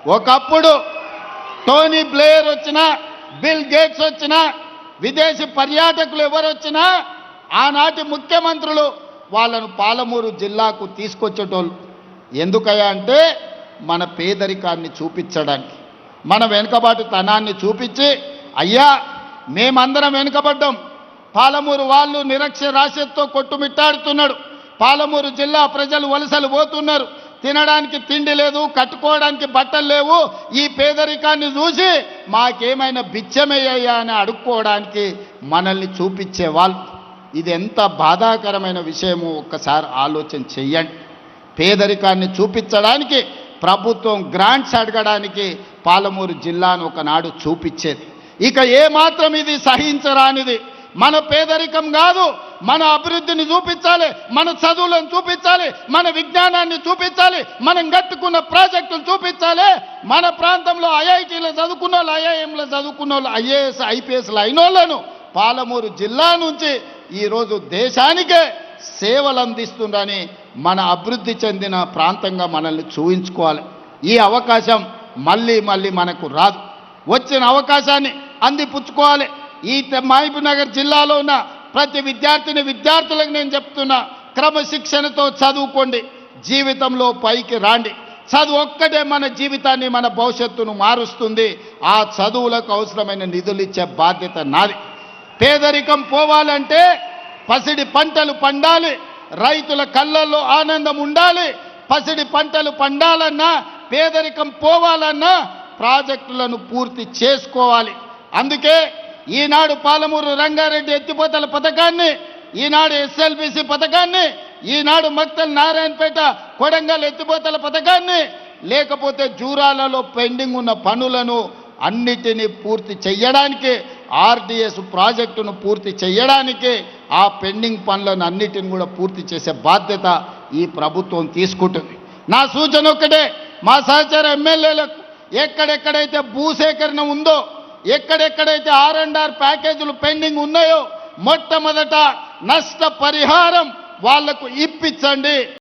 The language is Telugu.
ఒకప్పుడు టోనీ బ్లేయర్ వచ్చినా, బిల్ గేట్స్ వచ్చినా, విదేశీ పర్యాటకులు ఎవరు వచ్చినా ఆనాటి ముఖ్యమంత్రులు వాళ్ళను పాలమూరు జిల్లాకు తీసుకొచ్చేటోళ్ళు. ఎందుకయ్యా అంటే మన పేదరికాన్ని చూపించడానికి, మన వెనుకబాటుతనాన్ని చూపించి, అయ్యా మేమందరం వెనుకబడ్డాం, పాలమూరు వాళ్ళు నిరక్షరాస్యతతో కొట్టుమిట్టాడుతున్నాడు, పాలమూరు జిల్లా ప్రజలు వలసలు పోతున్నారు, తినడానికి తిండి లేదు, కట్టుకోవడానికి బట్టలు లేవు, ఈ పేదరికాన్ని చూసి మాకేమైనా బిచ్చమయ్యా అని అడుక్కోవడానికి మనల్ని చూపించేవాళ్ళు. ఇది ఎంత బాధాకరమైన విషయమో ఒక్కసారి ఆలోచన చెయ్యండి. పేదరికాన్ని చూపించడానికి ప్రభుత్వం గ్రాంట్స్ అడగడానికి పాలమూరు జిల్లాను ఒకనాడు చూపించేది. ఇక ఏమాత్రం ఇది సహించరానిది. మన పేదరికం కాదు, మన అభివృద్ధిని చూపించాలి, మన చదువులను చూపించాలి, మన విజ్ఞానాన్ని చూపించాలి, మనం కట్టుకున్న ప్రాజెక్టులు చూపించాలి. మన ప్రాంతంలో ఐఐటీలో చదువుకున్న వాళ్ళు, ఐఐఎంలో చదువుకున్న వాళ్ళు, ఐఏఎస్ ఐపీఎస్లు అయిన వాళ్ళను పాలమూరు జిల్లా నుంచి ఈరోజు దేశానికే సేవలు అందిస్తుందని మన అభివృద్ధి చెందిన ప్రాంతంగా మనల్ని చూయించుకోవాలి. ఈ అవకాశం మళ్ళీ మళ్ళీ మనకు రాదు. వచ్చిన అవకాశాన్ని అందిపుచ్చుకోవాలి. ఈ మహబూబ్నగర్ జిల్లాలో ఉన్న ప్రతి విద్యార్థులకు నేను చెప్తున్నా, క్రమశిక్షణతో చదువుకోండి, జీవితంలో పైకి రాండి. చదువు ఒక్కటే మన జీవితాన్ని, మన భవిష్యత్తును మారుస్తుంది. ఆ చదువులకు అవసరమైన నిధులు ఇచ్చే బాధ్యత నాది. పేదరికం పోవాలంటే పసిడి పంటలు పండాలి, రైతుల కళ్ళల్లో ఆనందం ఉండాలి. పసిడి పంటలు పండాలన్నా, పేదరికం పోవాలన్నా ప్రాజెక్టులను పూర్తి చేసుకోవాలి. అందుకే ఈనాడు పాలమూరు రంగారెడ్డి ఎత్తిపోతల పథకాన్ని, ఈనాడు ఎస్ఎల్బిసి పథకాన్ని, ఈనాడు మక్తల్ నారాయణపేట కొడంగల్ ఎత్తిపోతల పథకాన్ని, లేకపోతే జూరాలలో పెండింగ్ ఉన్న పనులను అన్నిటినీ పూర్తి చేయడానికి, ఆర్డిఎస్ ప్రాజెక్టును పూర్తి చేయడానికి, ఆ పెండింగ్ పనులను అన్నిటిని కూడా పూర్తి చేసే బాధ్యత ఈ ప్రభుత్వం తీసుకుంటుంది. నా సూచన ఒక్కటే, మా సహచర ఎమ్మెల్యేలకు ఎక్కడెక్కడైతే భూసేకరణ ఉందో, ఎక్కడెక్కడైతే R&R ప్యాకేజీలు పెండింగ్ ఉన్నాయో, మొట్టమొదట నష్టపరిహారం వాళ్లకు ఇప్పించండి.